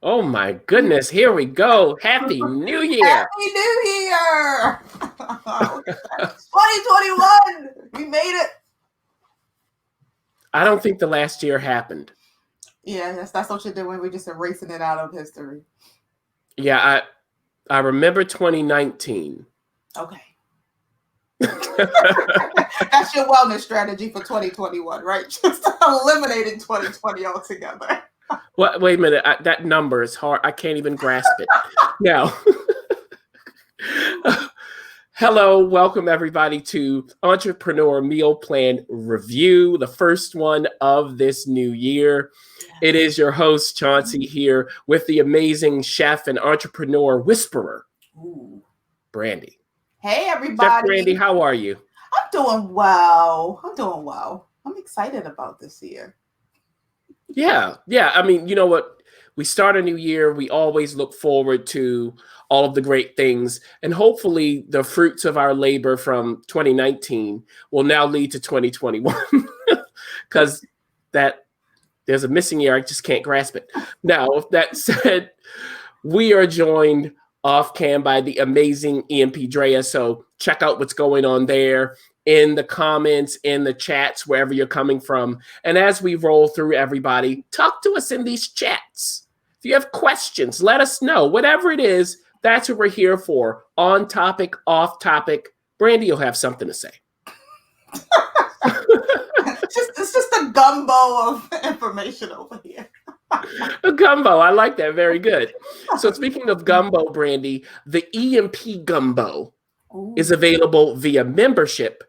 Oh my goodness, here we go. Happy New Year. Happy New Year! 2021! We made it. I don't think the last year happened. Yeah, that's what you're doing. We're just erasing it out of history. Yeah, I remember 2019. Okay. That's your wellness strategy for 2021, right? Just eliminating 2020 altogether. Wait a minute. That number is hard. I can't even grasp it. Now, hello, welcome everybody to Entrepreneur Meal Plan Review, the first one of this new year. It Yes. is your host, Chauncey, here with the amazing chef and entrepreneur whisperer, Ooh. Brandy. Hey, Chef Brandy, everybody. how are you? I'm doing well. I'm doing well. I'm excited about this year. Yeah. I mean, you know what? We start a new year. We always look forward to all of the great things. And hopefully, the fruits of our labor from 2019 will now lead to 2021. Because that there's a missing year. I just can't grasp it. Now, with that said, we are joined off cam by the amazing EMP Drea. So check out what's going on there in the comments, in the chats, wherever you're coming from. And as we roll through everybody, talk to us in these chats. If you have questions, let us know. Whatever it is, that's what we're here for. On topic, off topic. Brandy, you'll have something to say. It's just a gumbo of information over here. A gumbo. I like that. Very good. So speaking of gumbo, Brandy, the EMP gumbo is Ooh. available via membership.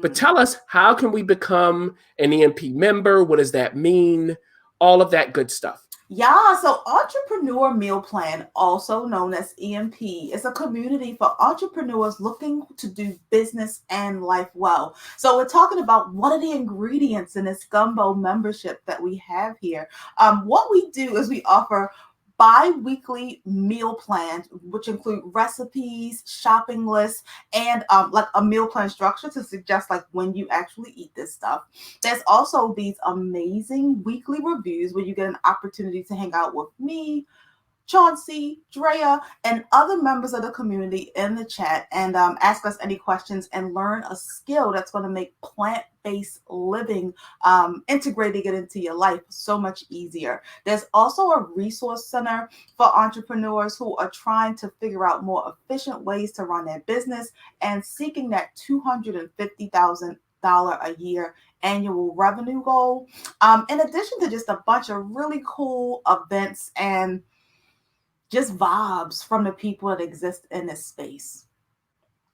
But Mhm. tell us, how can we become an EMP member? What does that mean? All of that good stuff. Yeah, so Entrepreneur Meal Plan, also known as EMP, is a community for entrepreneurs looking to do business and life well. So we're talking about what are the ingredients in this gumbo membership that we have here. What we do is we offer bi-weekly meal plans, which include recipes, shopping lists, and like a meal plan structure to suggest like when you actually eat this stuff. There's also these amazing weekly reviews where you get an opportunity to hang out with me, Chauncey, Drea, and other members of the community in the chat and ask us any questions and learn a skill that's going to make plant-based living, integrating it into your life so much easier. There's also a resource center for entrepreneurs who are trying to figure out more efficient ways to run their business and seeking that $250,000 a year annual revenue goal. In addition to just a bunch of really cool events and just vibes from the people that exist in this space.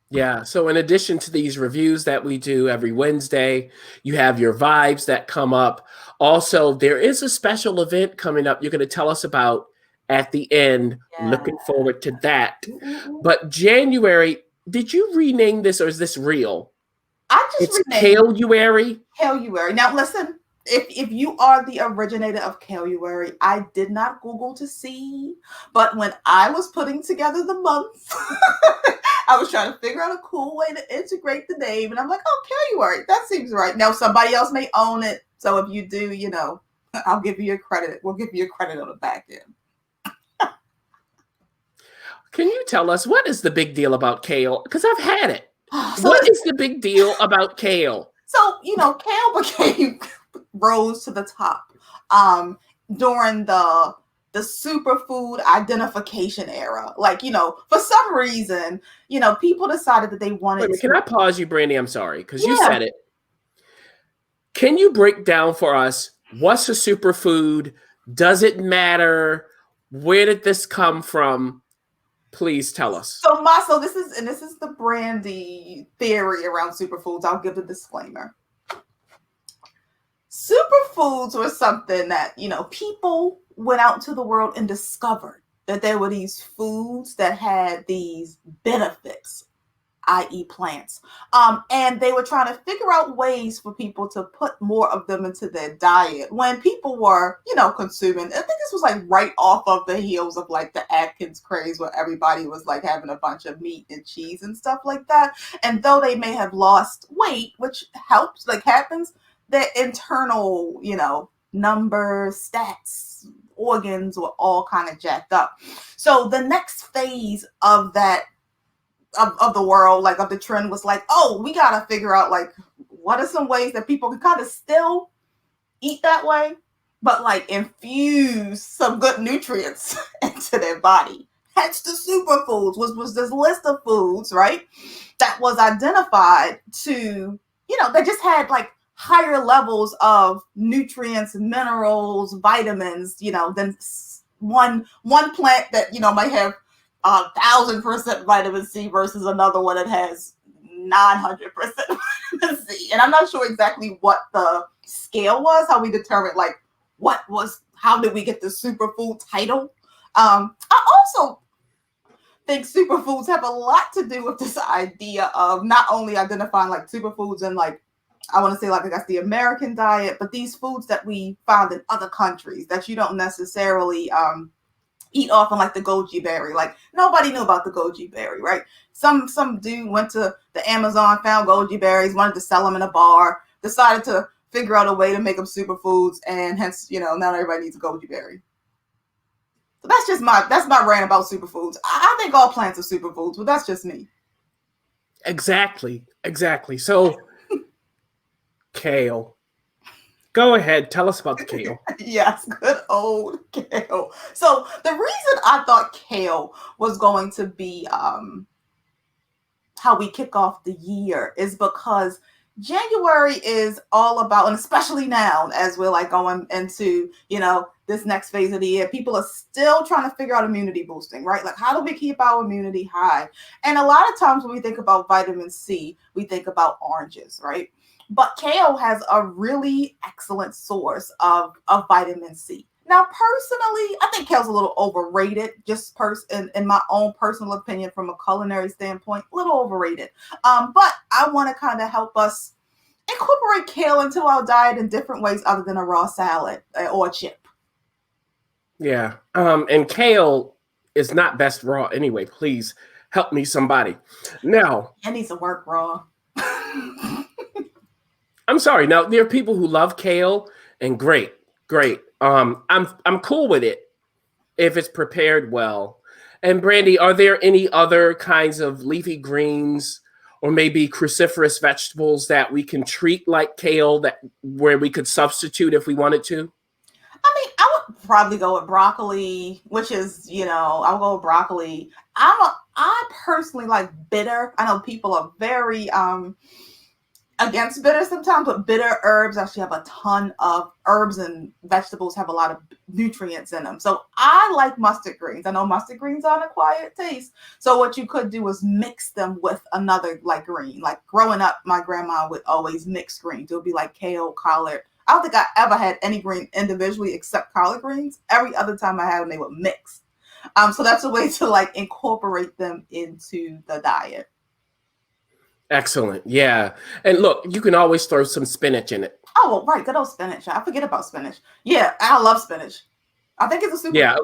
Yeah. So, in addition to these reviews that we do every Wednesday, you have your vibes that come up. Also, there is a special event coming up you're going to tell us about at the end. Yeah. Looking forward to that. Ooh, ooh, ooh. But January, did you rename this or is this real? I just It's renamed Kaleuary. Kaluary. Now, listen, if you are the originator of Kaluary, I did not Google to see, but when I was putting together the month, I was trying to figure out a cool way to integrate the name, and I'm like, oh, Kaluary, that seems right. Now, somebody else may own it, so if you do, I'll give you your credit. We'll give you your credit on the back end. Can you tell us what is the big deal about kale? Because I've had it. So What is the big deal about kale? Kale became rose to the top during the superfood identification era. Like, for some reason, people decided that they Wait a wanted minute, can to. I pause you, Brandy? I'm sorry, because you Yeah. said it. Can you break down for us what's a superfood? Does it matter? Where did this come from? Please tell us. So this is the brandy theory around superfoods. I'll give the disclaimer. Superfoods were something that, people went out into the world and discovered that there were these foods that had these benefits, i.e., plants. And they were trying to figure out ways for people to put more of them into their diet when people were, consuming. I think this was like right off of the heels of like the Atkins craze where everybody was like having a bunch of meat and cheese and stuff like that. And though they may have lost weight, which helps, like happens, their internal, numbers, stats, organs were all kind of jacked up. So the next phase of that of the world, like of the trend, was like, oh, we gotta figure out like what are some ways that people can kind of still eat that way, but like infuse some good nutrients into their body. Hence the superfoods, was this list of foods, right, that was identified to, they just had like higher levels of nutrients, minerals, vitamins, than one plant that, might have 1,000% vitamin C versus another one that has 900% vitamin C. And I'm not sure exactly what the scale was, how we determined like how did we get the superfood title. I also think superfoods have a lot to do with this idea of not only identifying like superfoods and like, I want to say like, I guess the American diet, but these foods that we found in other countries that you don't necessarily eat often, like the goji berry. Like nobody knew about the goji berry, right? Some dude went to the Amazon, found goji berries, wanted to sell them in a bar, decided to figure out a way to make them superfoods, and hence, now everybody needs a goji berry. So that's my rant about superfoods. I think all plants are superfoods, but that's just me. Exactly. So, kale. Go ahead. Tell us about the kale. Yes, good old kale. So the reason I thought kale was going to be how we kick off the year is because January is all about, and especially now as we're like going into, this next phase of the year, people are still trying to figure out immunity boosting, right? Like how do we keep our immunity high? And a lot of times when we think about vitamin C, we think about oranges, right? But kale has a really excellent source of vitamin C. Now, personally, I think kale's a little overrated, just in my own personal opinion from a culinary standpoint, a little overrated. But I want to kind of help us incorporate kale into our diet in different ways other than a raw salad or a chip. Yeah. And kale is not best raw anyway. Please help me, somebody. Now, It needs to work raw. I'm sorry. Now, there are people who love kale, and great. I'm cool with it if it's prepared well. And Brandy, are there any other kinds of leafy greens or maybe cruciferous vegetables that we can treat like kale where we could substitute if we wanted to? I mean, I would probably go with broccoli, which is, I'll go with broccoli. I personally like bitter. I know people are very against bitter sometimes, but bitter herbs actually have a ton of herbs, and vegetables have a lot of nutrients in them. So I like mustard greens. I know mustard greens are an acquired taste. So what you could do is mix them with another like green. Like growing up, my grandma would always mix greens. It would be like kale, collard. I don't think I ever had any green individually except collard greens. Every other time I had them, they would mix. So that's a way to like incorporate them into the diet. Excellent. Yeah. And look, you can always throw some spinach in it. Oh, well, right. Good old spinach. I forget about spinach. Yeah, I love spinach. I think it's a super. Yeah.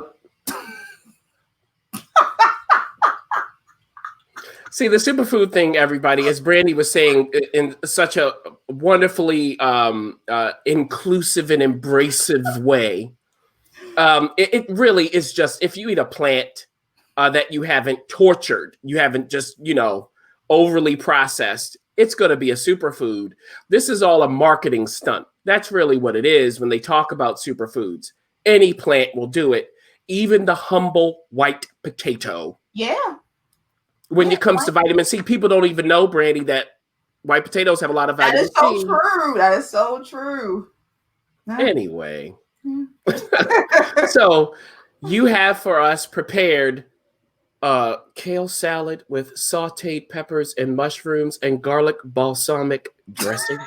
See, the superfood thing, everybody, as Brandy was saying, in such a wonderfully inclusive and embracive way, it really is just, if you eat a plant that you haven't tortured, you haven't just, overly processed, it's going to be a superfood. This is all a marketing stunt. That's really what it is when they talk about superfoods. Any plant will do it, even the humble white potato. Yeah. When it comes to vitamin C, people don't even know, Brandy, that white potatoes have a lot of vitamin C. That is so true. That is so true. Anyway. So you have for us prepared kale salad with sauteed peppers and mushrooms and garlic balsamic dressing.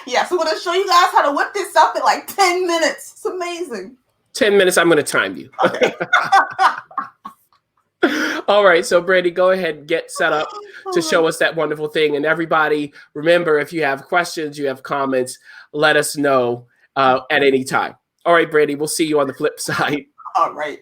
Yes, I'm going to show you guys how to whip this up in like 10 minutes. It's amazing. 10 minutes, I'm going to time you. Okay. All right, so Brandy, go ahead and get set up to show us that wonderful thing. And everybody, remember, if you have questions, you have comments, let us know at any time. All right, Brandy, we'll see you on the flip side. All right.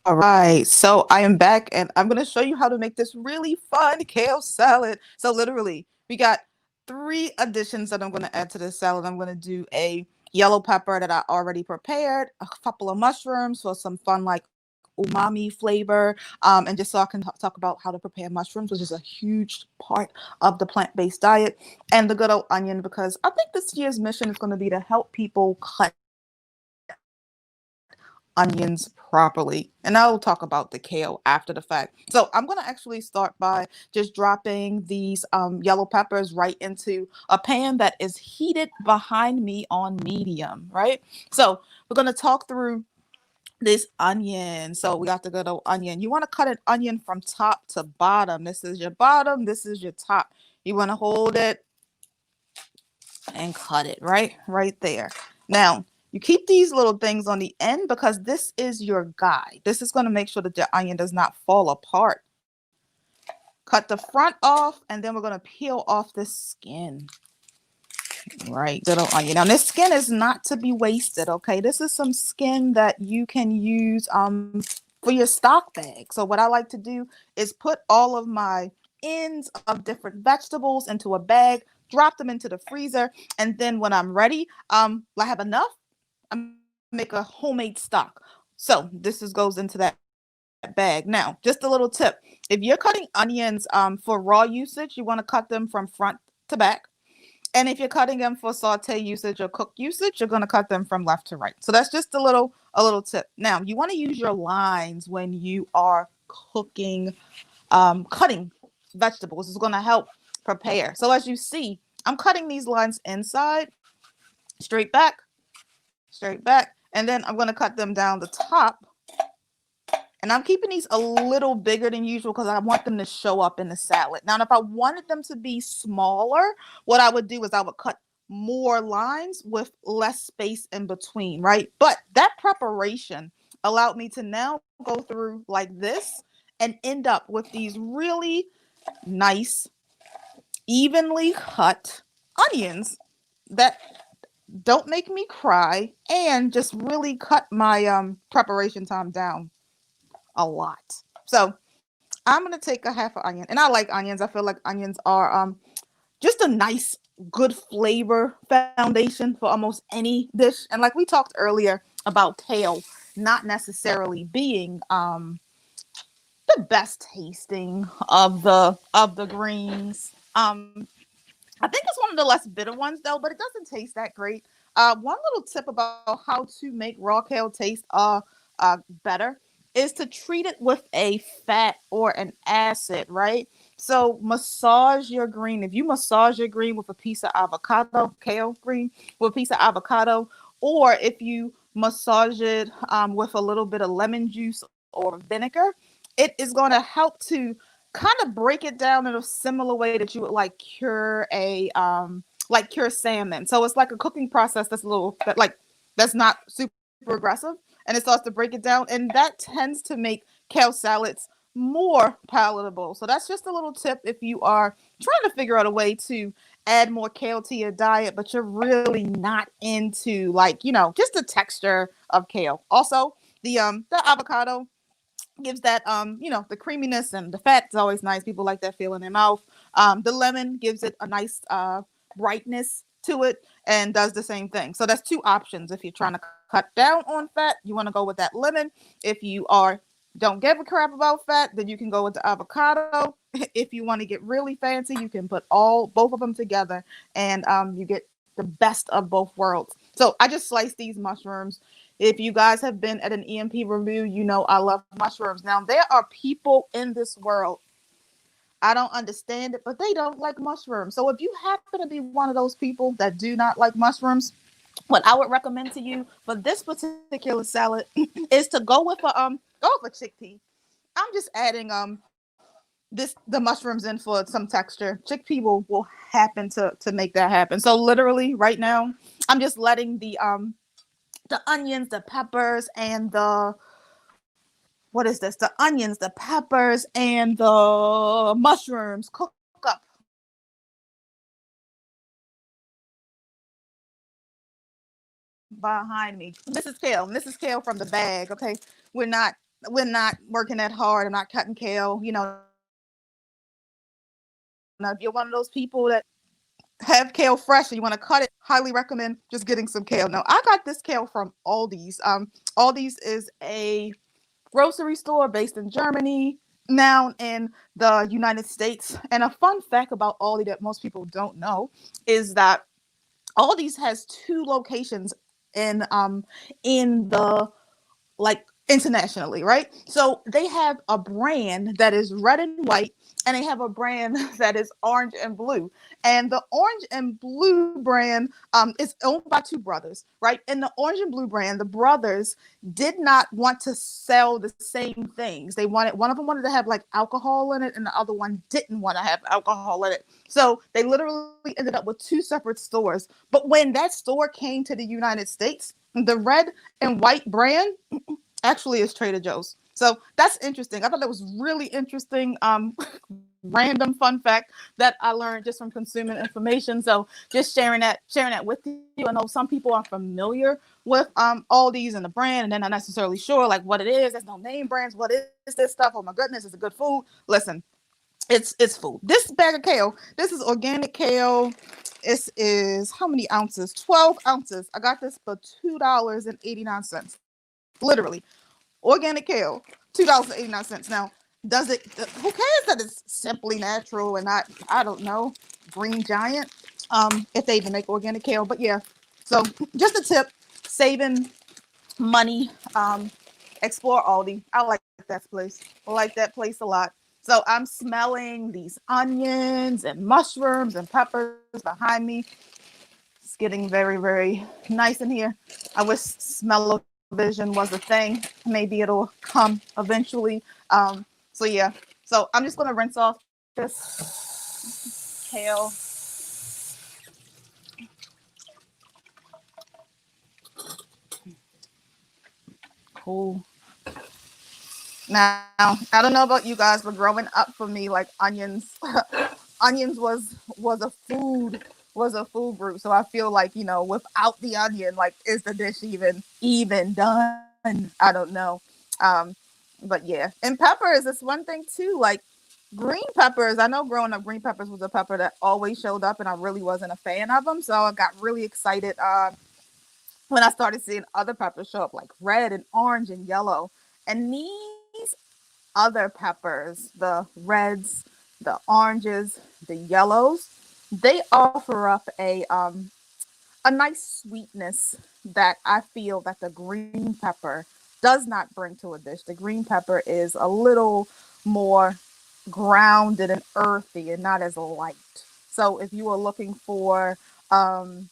All right, so I am back and I'm going to show you how to make this really fun kale salad. So literally, we got 3 additions that I'm going to add to this salad. I'm going to do a yellow pepper that I already prepared, a couple of mushrooms for some fun like umami flavor, and just so I can talk about how to prepare mushrooms, which is a huge part of the plant-based diet, and the good old onion, because I think this year's mission is going to be to help people cut onions properly. And I'll talk about the kale after the fact. So I'm going to actually start by just dropping these yellow peppers right into a pan that is heated behind me on medium, right? So we're going to talk through this onion. So we got the good old onion. You want to cut an onion from top to bottom. This is your bottom, this is your top. You want to hold it and cut it right there. Now, you keep these little things on the end because this is your guide. This is going to make sure that your onion does not fall apart. Cut the front off, and then we're going to peel off the skin. Right, good old onion. Now, this skin is not to be wasted, okay? This is some skin that you can use for your stock bag. So what I like to do is put all of my ends of different vegetables into a bag, drop them into the freezer, and then when I'm ready, I have enough, I make a homemade stock. So this goes into that bag. Now, just a little tip. If you're cutting onions for raw usage, you want to cut them from front to back. And if you're cutting them for saute usage or cook usage, you're going to cut them from left to right. So that's just a little tip. Now, you want to use your lines when you are cooking, cutting vegetables. It's going to help prepare. So as you see, I'm cutting these lines inside, straight back, straight back, and then I'm going to cut them down the top. And I'm keeping these a little bigger than usual because I want them to show up in the salad. Now, if I wanted them to be smaller, what I would do is I would cut more lines with less space in between, right? But that preparation allowed me to now go through like this and end up with these really nice, evenly cut onions that don't make me cry and just really cut my preparation time down a lot. So I'm gonna take a half an onion, and I like onions. I feel like onions are just a nice, good flavor foundation for almost any dish. And like we talked earlier about kale not necessarily being the best tasting of the greens. I think it's one of the less bitter ones though, but it doesn't taste that great. One little tip about how to make raw kale taste better is to treat it with a fat or an acid, right? So massage your green. If you massage your green with a piece of avocado, kale green with a piece of avocado, or if you massage it with a little bit of lemon juice or vinegar, it is going to help to kind of break it down in a similar way that you would like cure salmon. So it's like a cooking process that's a little that's not super aggressive, and it starts to break it down, and that tends to make kale salads more palatable. So that's just a little tip if you are trying to figure out a way to add more kale to your diet, but you're really not into just the texture of kale. Also, the avocado gives that the creaminess, and the fat is always nice. People like that feel in their mouth. The lemon gives it a nice brightness to it and does the same thing. So that's 2 options. If you're trying to cut down on fat, you want to go with that lemon. If you are don't give a crap about fat, then you can go with the avocado. If you want to get really fancy, you can put all both of them together, and you get the best of both worlds. So I just sliced these mushrooms. If you guys have been at an EMP review, you know I love mushrooms. Now, there are people in this world, I don't understand it, but they don't like mushrooms. So if you happen to be one of those people that do not like mushrooms, what I would recommend to you for this particular salad is to go with a chickpea. I'm just adding the mushrooms in for some texture. Chickpea will happen to make that happen. So literally right now, I'm just letting the onions, the peppers, and the what is this? The onions, the peppers, and the mushrooms cook up behind me. This is kale. And this is kale from the bag. Okay, we're not we're not working that hard. I'm not cutting kale. Now, if you're one of those people that have kale fresh and you want to cut it, highly recommend just getting some kale. Now, I got this kale from Aldi's. Aldi's is a grocery store based in Germany, now in the United States. And a fun fact about Aldi that most people don't know is that Aldi's has two locations in the like internationally, right? So they have a brand that is red and white, and they have a brand that is orange and blue. And the orange and blue brand is owned by two brothers, right? And the orange and blue brand, the brothers did not want to sell the same things. They wanted one of them wanted to have like alcohol in it, and the other one didn't want to have alcohol in it. So they literally ended up with two separate stores. But when that store came to the United States, the red and white brand actually is Trader Joe's. So that's interesting. I thought that was really interesting. Random fun fact that I learned just from consuming information. So just sharing that with you. I know some people are familiar with all these and the brand, and they're not necessarily sure like what it is. There's no name brands. What is this stuff? Oh my goodness, is it good food? Listen, it's food. This bag of kale, this is organic kale. This is how many ounces? 12 ounces. I got this for $2.89. Literally. Organic kale, $2.89. Now, does it who cares that it's simply natural and not, I don't know, Green Giant? If they even make organic kale. But yeah. So just a tip, saving money. Explore Aldi. I like that place. I like that place a lot. So I'm smelling these onions and mushrooms and peppers behind me. It's getting very, very nice in here. I wish smell-o-vision was a thing. Maybe it'll come eventually. So yeah. So I'm just gonna rinse off this kale. Cool. Now, I don't know about you guys, but growing up for me, like onions, onions was a food group. So I feel like, without the onion, like is the dish even done? I don't know. Um, but yeah, and peppers, it's one thing too. Like green peppers, I know growing up, green peppers was a pepper that always showed up, and I really wasn't a fan of them. So I got really excited when I started seeing other peppers show up, like red and orange and yellow. And these other peppers, the reds, the oranges, the yellows, they offer up a nice sweetness that I feel that the green pepper does not bring to a dish. The green pepper is a little more grounded and earthy and not as light. So if you are looking for um,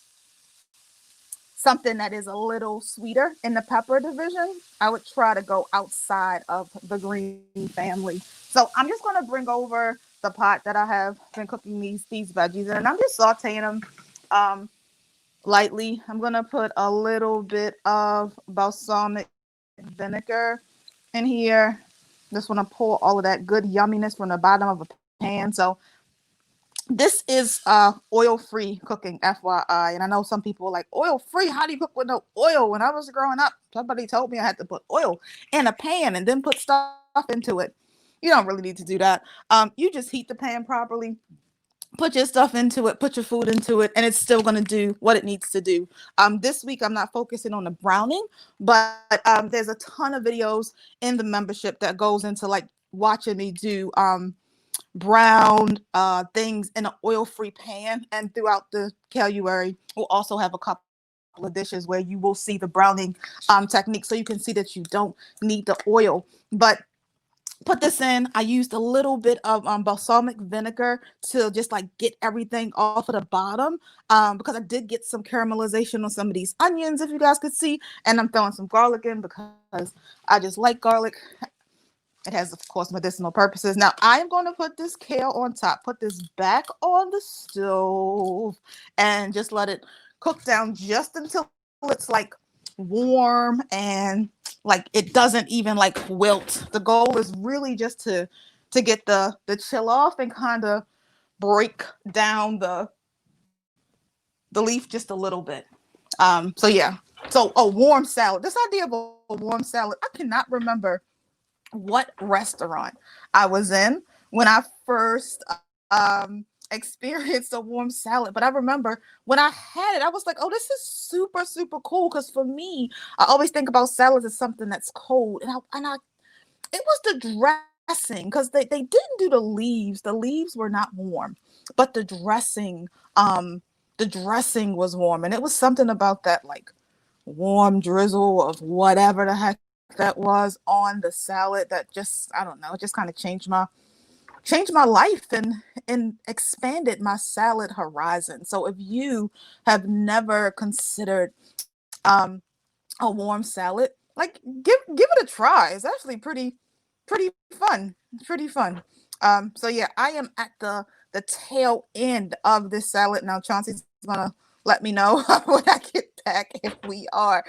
something that is a little sweeter in the pepper division, I would try to go outside of the green family. So I'm just going to bring over the pot that I have been cooking these veggies in, and I'm just sauteing them um, lightly. I'm going to put a little bit of balsamic vinegar in here. Just want to pull all of that good yumminess from the bottom of a pan. So this is oil-free cooking, FYI. And I know some people are like, oil-free? How do you cook with no oil? When I was growing up, somebody told me I had to put oil in a pan and then put stuff into it. You don't really need to do that. You just heat the pan properly, put your stuff into it, put your food into it, and it's still going to do what it needs to do. This week I'm not focusing on the browning, but there's a ton of videos in the membership that goes into like watching me do brown things in an oil-free pan. And throughout the Caluary, we'll also have a couple of dishes where you will see the browning technique, so you can see that you don't need the oil. But put this in. I used a little bit of balsamic vinegar to just like get everything off of the bottom, because I did get some caramelization on some of these onions, if you guys could see. And I'm throwing some garlic in because I just like garlic. It has, of course, medicinal purposes. Now, I am going to put this kale on top, put this back on the stove, and just let it cook down just until it's like warm and like it doesn't even like wilt. The goal is really just to get the chill off and kind of break down the leaf just a little bit. So yeah. So warm salad. This idea of a warm salad, I cannot remember what restaurant I was in when I first experienced a warm salad. But I remember when I had it, I was like, oh, this is super, super cool. Because for me, I always think about salads as something that's cold. And I it was the dressing, because they didn't do the leaves. The leaves were not warm, but the dressing was warm. And it was something about that, like, warm drizzle of whatever the heck that was on the salad that just, I don't know, it just kind of changed my life and expanded my salad horizon. So if you have never considered a warm salad, like, give it a try. It's actually pretty fun. Pretty fun. So yeah, I am at the tail end of this salad now. Chauncey's gonna let me know when I get back if we are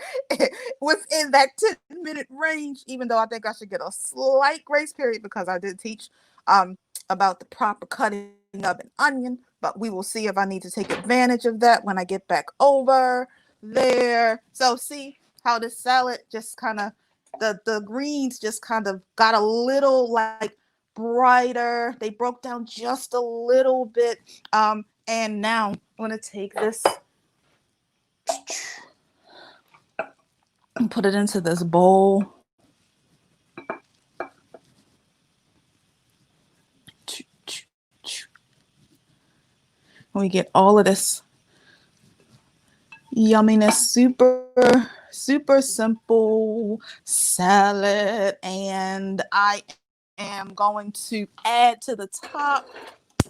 within that 10-minute range, even though I think I should get a slight grace period because I did teach about the proper cutting of an onion, but we will see if I need to take advantage of that when I get back over there. So see how the salad just kind of, the greens just kind of got a little like brighter. They broke down just a little bit. And now I'm going to take this and put it into this bowl. We get all of this yumminess, super simple salad, and I am going to add to the top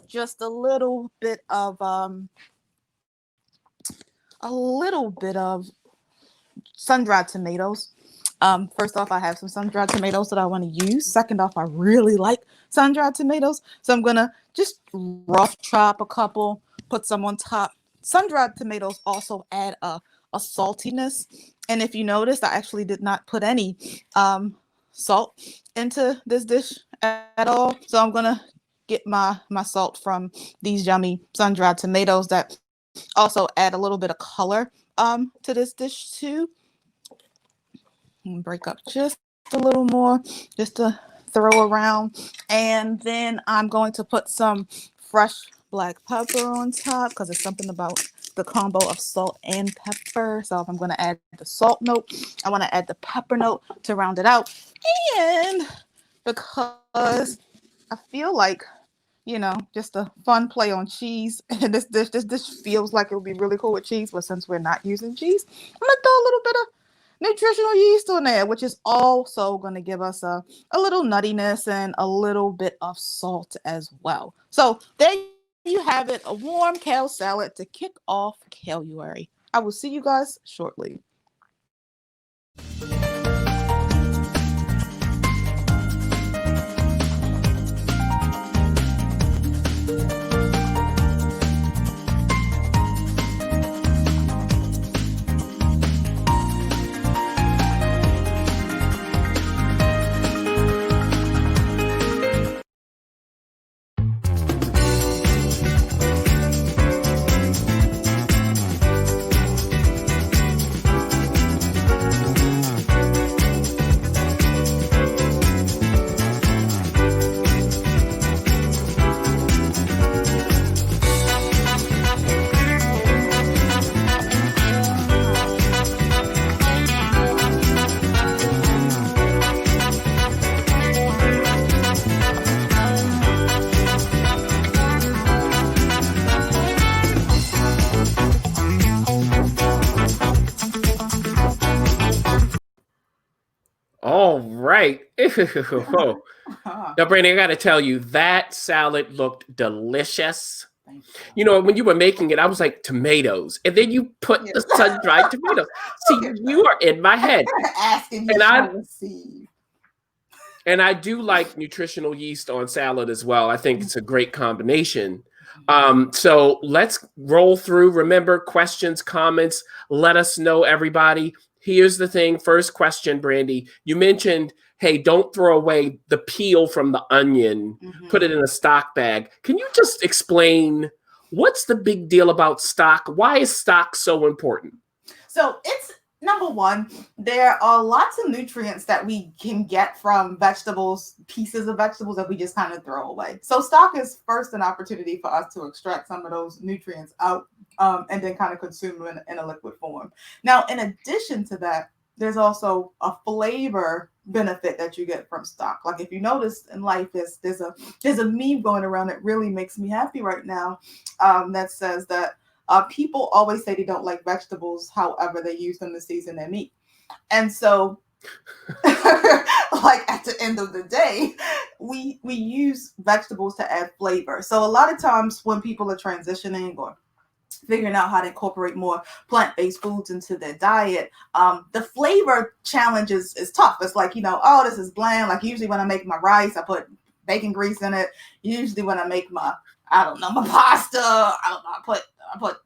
just a little bit of sun-dried tomatoes. First off, I have some sun-dried tomatoes that I want to use. Second off, I really like sun-dried tomatoes, so I'm gonna just rough chop a couple, put some on top. Sun-dried tomatoes also add a saltiness, and if you notice, I actually did not put any salt into this dish at all. So I'm gonna get my salt from these yummy sun-dried tomatoes that also add a little bit of color to this dish too. And break up just a little more, just to throw around, and then I'm going to put some fresh black pepper on top because it's something about the combo of salt and pepper. So if I'm going to add the salt note, I want to add the pepper note to round it out. And because I feel like, just a fun play on cheese, and this dish feels like it would be really cool with cheese, but since we're not using cheese, I'm going to throw a little bit of nutritional yeast on there, which is also going to give us a little nuttiness and a little bit of salt as well. So there you have it, a warm kale salad to kick off Kale-uary. I will see you guys shortly. All right. Now, Brandy, I got to tell you, that salad looked delicious. When you were making it, I was like, tomatoes. And then you put the sun-dried tomatoes. See, you are in my head. Asking and I receive. And I do like nutritional yeast on salad as well. I think it's a great combination. So let's roll through. Remember, questions, comments, let us know, everybody. Here's the thing. First question, Brandy. You mentioned, hey, don't throw away the peel from the onion. Put it in a stock bag. Can you just explain what's the big deal about stock? Why is stock so important? So Number one, there are lots of nutrients that we can get from vegetables, pieces of vegetables that we just kind of throw away. So stock is first an opportunity for us to extract some of those nutrients out, and then kind of consume them in a liquid form. Now, in addition to that, there's also a flavor benefit that you get from stock. Like if you notice in life, there's a meme going around that really makes me happy right now, that says that people always say they don't like vegetables, however, they use them to season their meat. And so, like at the end of the day, we use vegetables to add flavor. So a lot of times when people are transitioning or figuring out how to incorporate more plant-based foods into their diet, the flavor challenge is tough. It's like, oh, this is bland. Like usually when I make my rice, I put bacon grease in it. Usually when I make my, I don't know, my pasta, I don't know, I put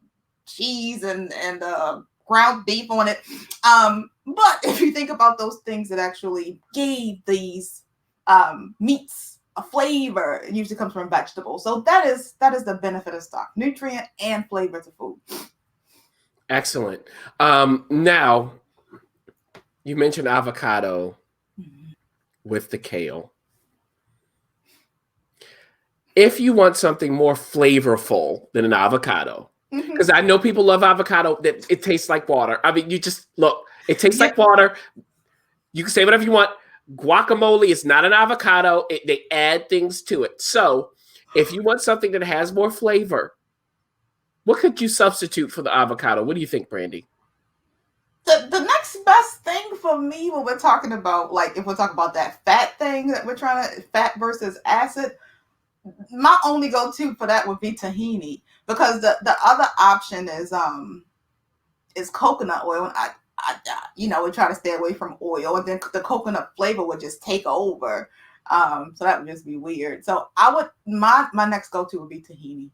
cheese and ground beef on it. But if you think about those things that actually gave these meats a flavor, it usually comes from vegetables. So that is the benefit of stock: nutrient and flavor to food. Excellent. Now, you mentioned avocado with the kale. If you want something more flavorful than an avocado, because I know people love avocado, that it tastes like water. I mean, you just look, it tastes like water. You can say whatever you want. Guacamole is not an avocado. They add things to it. So if you want something that has more flavor, what could you substitute for the avocado? What do you think, Brandy? The next best thing for me when we're talking about, like, if we're talking about that fat thing that we're trying to, fat versus acid, my only go-to for that would be tahini, because the other option is coconut oil, and I we try to stay away from oil, and then the coconut flavor would just take over. So that would just be weird. So I would, my next go-to would be tahini.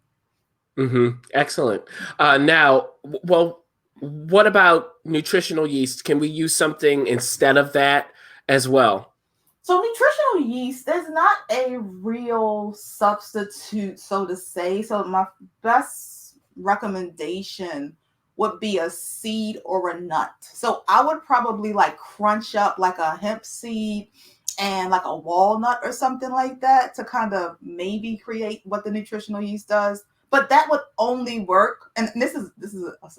Excellent. Now, well, what about nutritional yeast? Can we use something instead of that as well? So nutritional yeast, there's not a real substitute, so to say. So my best recommendation would be a seed or a nut. So I would probably like crunch up like a hemp seed and like a walnut or something like that to kind of maybe create what the nutritional yeast does. But that would only work, and this is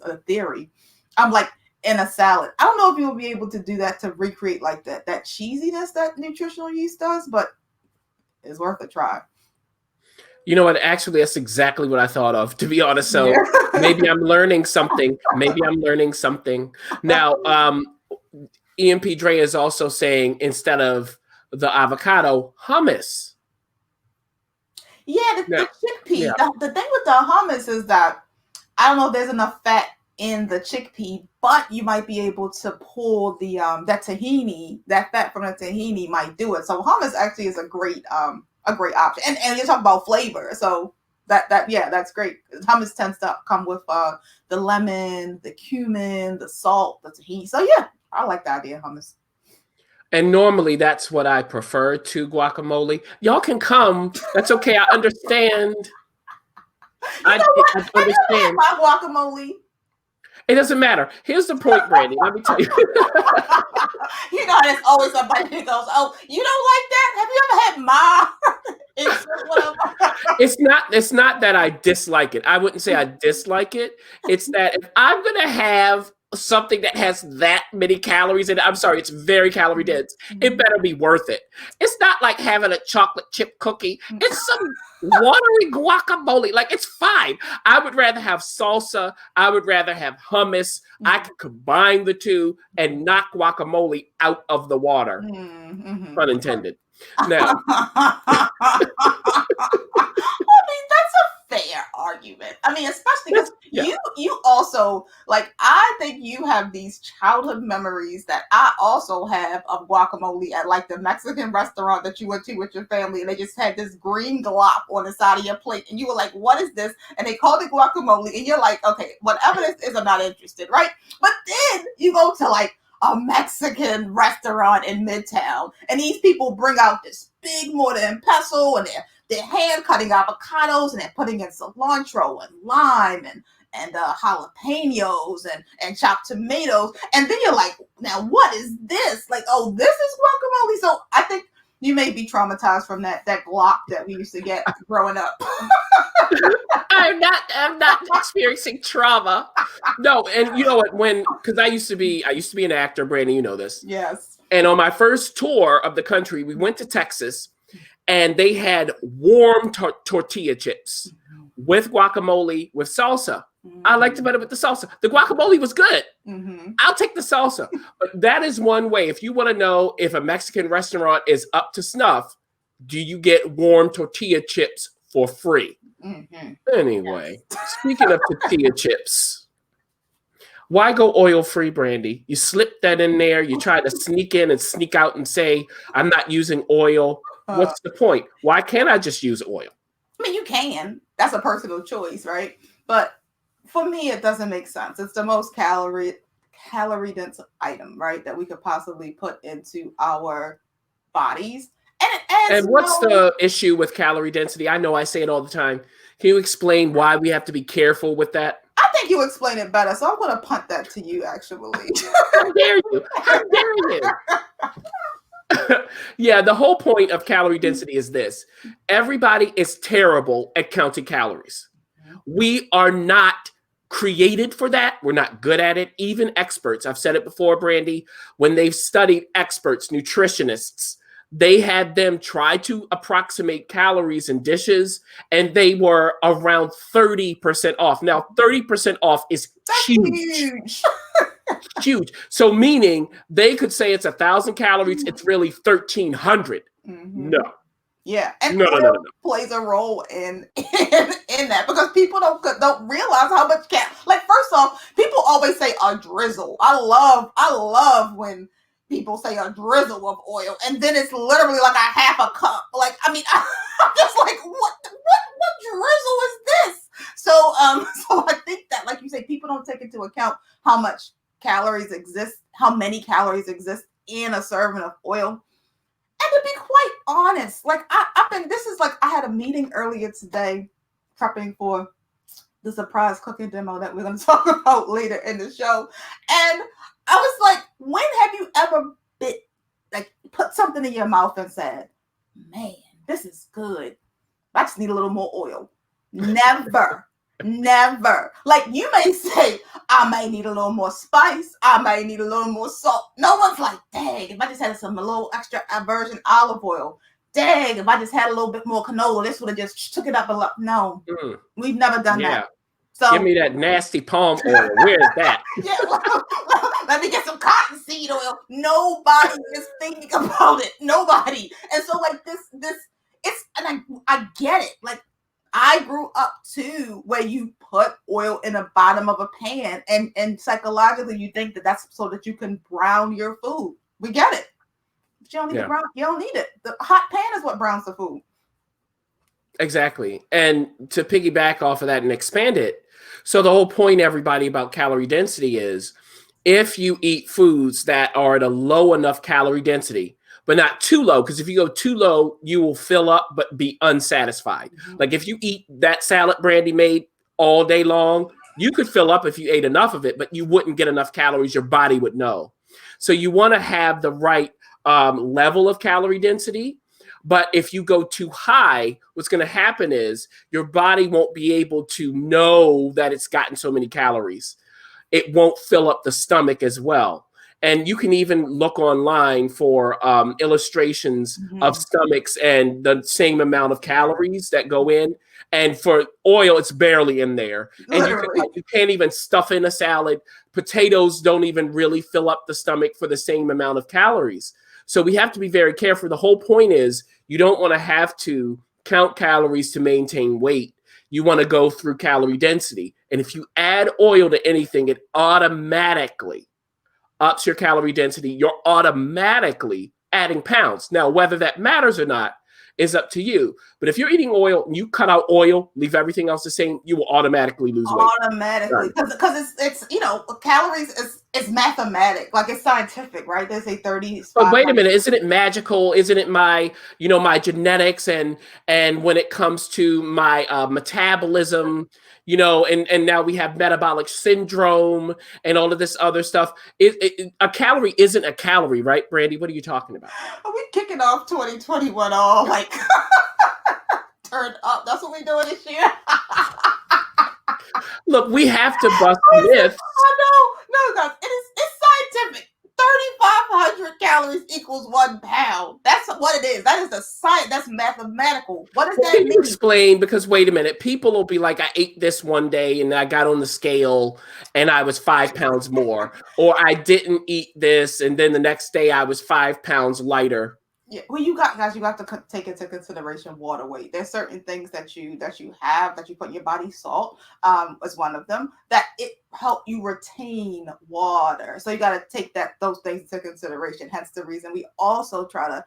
a theory. I'm like in a salad. I don't know if you'll be able to do that to recreate like that cheesiness that nutritional yeast does, but it's worth a try. You know what? Actually, that's exactly what I thought of, to be honest. So Yeah. maybe I'm learning something. Maybe I'm learning something. Now, EMP Dre is also saying instead of the avocado, hummus. Yeah, Now, the chickpea. yeah. The thing with the hummus is that I don't know if there's enough fat in the chickpea, but you might be able to pull the that tahini, that fat from the tahini might do it. So hummus actually is a great option. And you talk about flavor, so that yeah, that's great. Hummus tends to come with the lemon, the cumin, the salt, the tahini. So yeah, I like the idea of hummus. And normally that's what I prefer to guacamole. Y'all can come. That's okay. I understand. You know what? I Have you ever had understand. my guacamole? It doesn't matter. Here's the point, Brandy. Let me tell you. You know, there's always somebody who goes, "Oh, you don't like that? Have you ever had my?" It's whatever. It's not that I dislike it. I wouldn't say I dislike it. It's that if I'm gonna have something that has that many calories in it, I'm sorry, it's very calorie dense. It better be worth it. It's not like having a chocolate chip cookie. It's some watery guacamole. Like it's fine. I would rather have salsa. I would rather have hummus. I can combine the two and knock guacamole out of the water. Pun intended. Now, I mean, that's a fair argument. I mean, especially because yeah. you also, like, I think you have these childhood memories that I also have of guacamole at like the Mexican restaurant that you went to with your family, and they just had this green glop on the side of your plate, and you were like, "What is this?" And they called it guacamole, and you're like, "Okay, whatever this is, I'm not interested." Right? But then you go to like a Mexican restaurant in Midtown, and these people bring out this big mortar and pestle, and they're hand cutting avocados, and they're putting in cilantro and lime and jalapenos and chopped tomatoes. And then you're like, now what is this? Like, oh, this is guacamole. So I think you may be traumatized from that guac that we used to get growing up. I'm not experiencing trauma. No, and you know what? Because I used to be an actor, Brandon, you know this. Yes. And on my first tour of the country, we went to Texas, and they had warm tortilla chips with guacamole with salsa. I liked it better with the salsa. The guacamole was good. I'll take the salsa. But that is one way. If you want to know if a Mexican restaurant is up to snuff, do you get warm tortilla chips for free? Anyway, speaking of tortilla chips, why go oil-free, Brandy? You slip that in there. You try to sneak in and sneak out and say, I'm not using oil. What's the point? Why can't I just use oil? I mean, you can. That's a personal choice, right? But for me, it doesn't make sense. It's the most calorie dense item, right, that we could possibly put into our bodies. And what's the issue with calorie density? I know I say it all the time. Can you explain why we have to be careful with that? I think you explain it better, so I'm going to punt that to you, actually. How dare you? How dare you? Yeah, the whole point of calorie density is this. Everybody is terrible at counting calories. We are not created for that. We're not good at it. Even experts, I've said it before, Brandy, when they've studied experts, nutritionists, they had them try to approximate calories in dishes, and they were around 30% off. Now, 30% off is huge. Huge. So meaning they could say it's 1,000 calories, it's really 1,300. No. Yeah, and no. Plays a role in that, because people don't realize how much like, first off, people always say a drizzle. I love when people say a drizzle of oil, and then it's literally like a half a cup. Like, I mean, I'm just like, what drizzle is this? So I think that, like you say, people don't take into account how many calories exist in a serving of oil. And to be quite honest, like I had a meeting earlier today prepping for the surprise cooking demo that we're going to talk about later in the show. And I was like, when have you ever put something in your mouth and said, man, this is good, I just need a little more oil? Never. Never. Like, you may say, I may need a little more spice, I may need a little more salt. No one's like, dang, if I just had a little extra virgin olive oil, dang, if I just had a little bit more canola, this would have just took it up a lot. No, we've never done that. So give me that nasty palm oil. Where is that? Yeah, let me get some cottonseed oil. Nobody is thinking about it. Nobody. And so, like, and I get it. Like, I grew up too, where you put oil in the bottom of a pan, and psychologically you think that that's so that you can brown your food. We get it. But you don't need you don't need it. The hot pan is what browns the food. Exactly. And to piggyback off of that and expand it, so the whole point, everybody, about calorie density is, if you eat foods that are at a low enough calorie density, but not too low, because if you go too low, you will fill up but be unsatisfied. Like, if you eat that salad Brandy made all day long, you could fill up if you ate enough of it, but you wouldn't get enough calories. Your body would know. So you want to have the right level of calorie density. But if you go too high, what's going to happen is your body won't be able to know that it's gotten so many calories. It won't fill up the stomach as well. And you can even look online for illustrations of stomachs and the same amount of calories that go in. And for oil, it's barely in there. And you can't even stuff in a salad. Potatoes don't even really fill up the stomach for the same amount of calories. So we have to be very careful. The whole point is, you don't want to have to count calories to maintain weight. You want to go through calorie density. And if you add oil to anything, it automatically ups your calorie density. You're automatically adding pounds. Now, whether that matters or not is up to you. But if you're eating oil and you cut out oil, leave everything else the same, you will automatically lose weight. Automatically. Because it's calories is It's mathematic, like it's scientific, right? They say 30 is But wait a 500. minute, isn't it magical? Isn't it my, my genetics and when it comes to my metabolism, and now we have metabolic syndrome and all of this other stuff. A calorie isn't a calorie, right, Brandy? What are you talking about? Are we kicking off 2021 all like turned up? That's what we doing this year. Look, we have to bust Listen, myths. I know, no, guys, it's scientific. 3,500 calories equals 1 pound. That's what it is. That is the science. That's mathematical. What does Well, that can you mean? explain? Because wait a minute, people will be like, I ate this one day and I got on the scale and I was 5 pounds more, or I didn't eat this and then the next day I was 5 pounds lighter. Yeah, well, you got guys. You got to take into consideration water weight. There's certain things that you have that you put in your body. Salt is one of them that it help you retain water. So you got to take those things into consideration. Hence the reason we also try to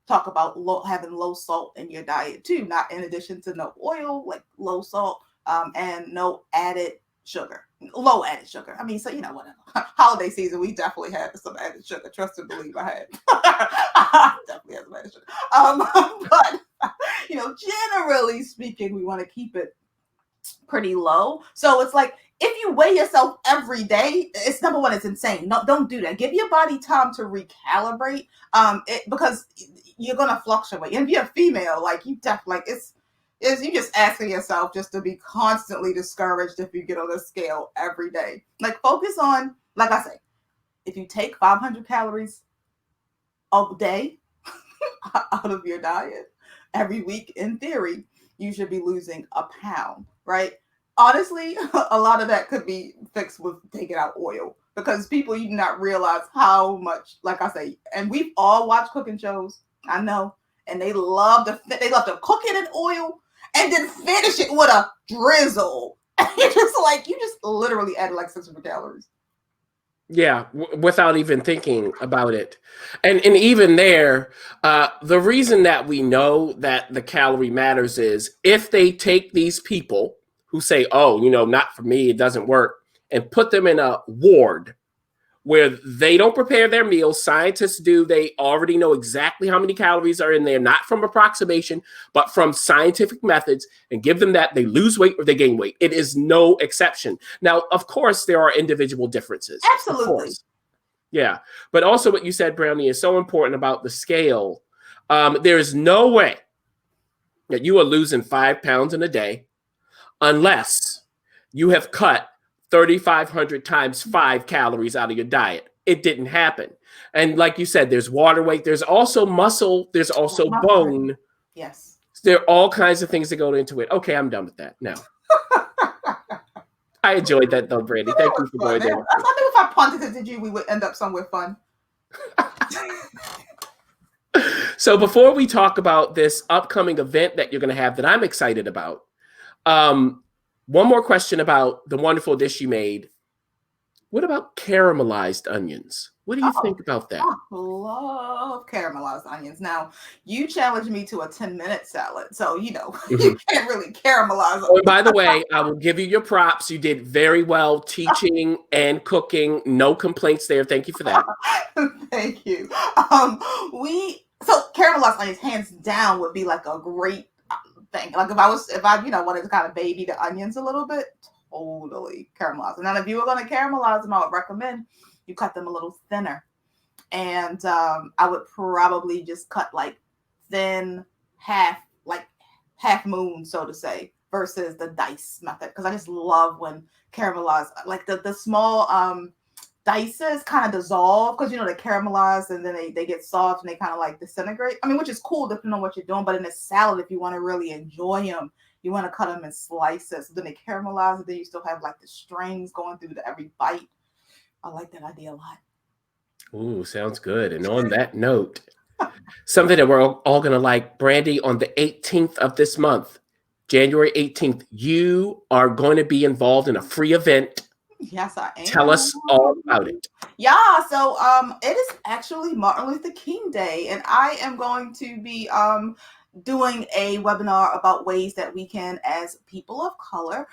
talk about having low salt in your diet too. Not in addition to no oil, like low salt and no added sugar, low added sugar. I mean, so whatever. Holiday season, we definitely had some added sugar. Trust and believe, I had definitely had some added sugar. But generally speaking, we want to keep it pretty low. So it's like if you weigh yourself every day, it's number one, it's insane. No, don't do that. Give your body time to recalibrate. Because you're gonna fluctuate. And if you're a female, like you definitely like it's you just asking yourself just to be constantly discouraged if you get on a scale every day. Like focus on, like I say, if you take 500 calories a day out of your diet every week, in theory, you should be losing a pound, right? Honestly, a lot of that could be fixed with taking out oil because people you do not realize how much, like I say, and we've all watched cooking shows. I know, and they love to cook it in oil and then finish it with a drizzle. You just literally added like 600 calories. Yeah, without even thinking about it. And even there, the reason that we know that the calorie matters is if they take these people who say, oh, not for me, it doesn't work, and put them in a ward where they don't prepare their meals. Scientists do. They already know exactly how many calories are in there, not from approximation, but from scientific methods, and give them that. They lose weight or they gain weight. It is no exception. Now, of course, there are individual differences. Of Absolutely. course. Yeah. But also what you said, Brownie, is so important about the scale. There is no way that you are losing 5 pounds in a day unless you have cut 3,500 times 5 calories out of your diet. It didn't happen. And like you said, there's water weight, there's also muscle, there's also bone. Yes. There are all kinds of things that go into it. Okay, I'm done with that now. I enjoyed that though, Brandy. Thank you for going there. I think if I punted it to you, we would end up somewhere fun. So before we talk about this upcoming event that you're going to have that I'm excited about, one more question about the wonderful dish you made. What about caramelized onions? What do you think about that? I love caramelized onions. Now, you challenged me to a 10-minute salad, so you can't really caramelize. Oh, by the way, I will give you your props. You did very well teaching and cooking. No complaints there. Thank you for that. Thank you. So caramelized onions, hands down, would be like a great thing. Like if I wanted to kind of baby the onions a little bit, totally caramelize them. Now, if you were going to caramelize them, I would recommend you cut them a little thinner. And I would probably just cut like thin half moon, so to say, versus the dice method. Because I just love when caramelized, like the small dices kind of dissolve because they caramelize and then they get soft and they kind of like disintegrate. I mean, which is cool depending on what you're doing. But in a salad, if you want to really enjoy them, you want to cut them in slices. Then they caramelize, and then you still have like the strings going through every bite. I like that idea a lot. Ooh, sounds good. And on that note, something that we're all going to like, Brandy, on the 18th of this month, January 18th, you are going to be involved in a free event. Yes, I am. Tell us all about it. Yeah, so it is actually Martin Luther King Day, and I am going to be doing a webinar about ways that we can, as people of color,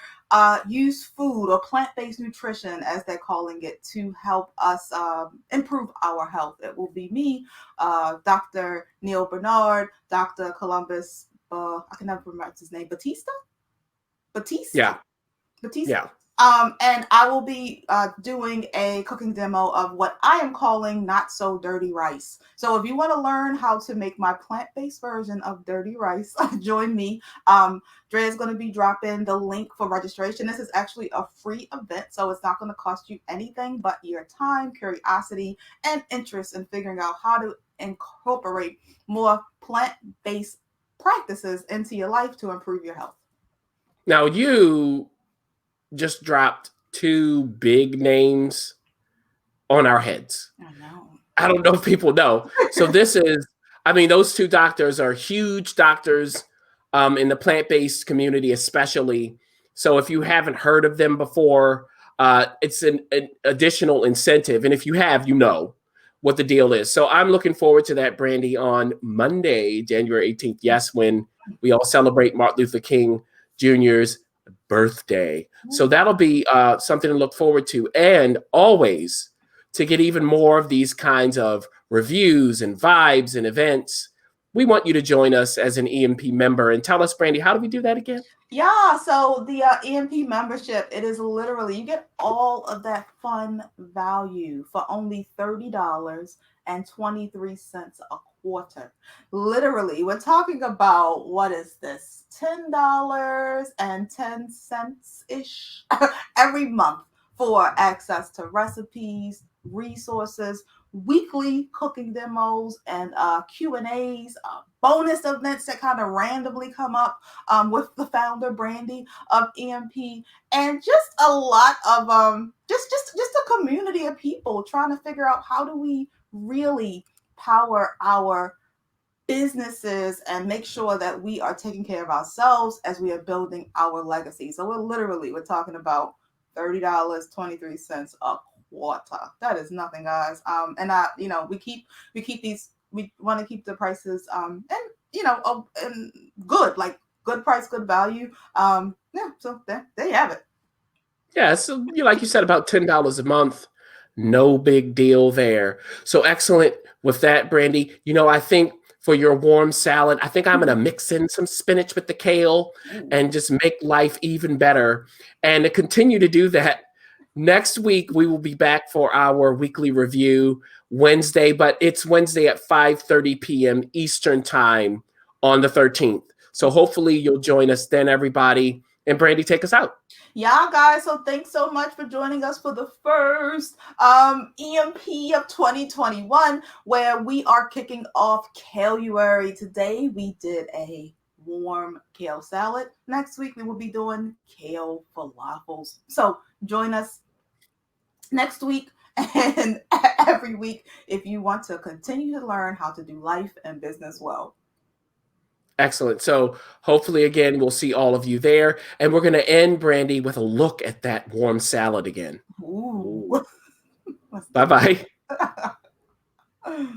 use food or plant-based nutrition, as they're calling it, to help us improve our health. It will be me, Dr. Neil Bernard, Dr. Columbus, I can never pronounce his name, Batista, Yeah. Batista. Yeah. And I will be doing a cooking demo of what I am calling not so dirty rice. So if you want to learn how to make my plant-based version of dirty rice, join me. Dre is going to be dropping the link for registration. This is actually a free event, so it's not going to cost you anything but your time, curiosity, and interest in figuring out how to incorporate more plant-based practices into your life to improve your health. Now you just dropped two big names on our heads. I know. I don't know if people know. So this is, I mean, those two doctors are huge doctors in the plant-based community, especially. So if you haven't heard of them before, it's an additional incentive. And if you have, you know what the deal is. So I'm looking forward to that, Brandy, on Monday, January 18th. Yes, when we all celebrate Martin Luther King Jr.'s birthday. So that'll be something to look forward to. And always, to get even more of these kinds of reviews and vibes and events, we want you to join us as an EMP member. And tell us, Brandy, how do we do that again? Yeah, so the EMP membership, it is literally, you get all of that fun value for only $30.23 a quarter. Literally, we're talking about, what is this, $10.10 ish every month for access to recipes, resources, weekly cooking demos, and Q&As, bonus events that kind of randomly come up with the founder Brandy of EMP, and just a lot of just a community of people trying to figure out how do we really power our businesses and make sure that we are taking care of ourselves as we are building our legacy. So we're talking about $30.23 a quarter. That is nothing, guys. And we keep these. We want to keep the prices and and good, like good price, good value. Yeah. So there you have it. Yeah, so like you said, about $10 a month, no big deal there. So excellent with that, Brandy. I think for your warm salad, I think I'm gonna mix in some spinach with the kale Ooh. and just make life even better. And to continue to do that, next week we will be back for our weekly review Wednesday, but it's Wednesday at 5:30 p.m. Eastern time on the 13th. So hopefully you'll join us then, everybody. And Brandy, take us out. Yeah, guys. So thanks so much for joining us for the first EMP of 2021, where we are kicking off Kale-uary. Today we did a warm kale salad. Next week we will be doing kale falafels. So join us next week and every week if you want to continue to learn how to do life and business well. Excellent. So hopefully, again, we'll see all of you there. And we're going to end, Brandy, with a look at that warm salad again. Ooh. Let's Bye do bye. it.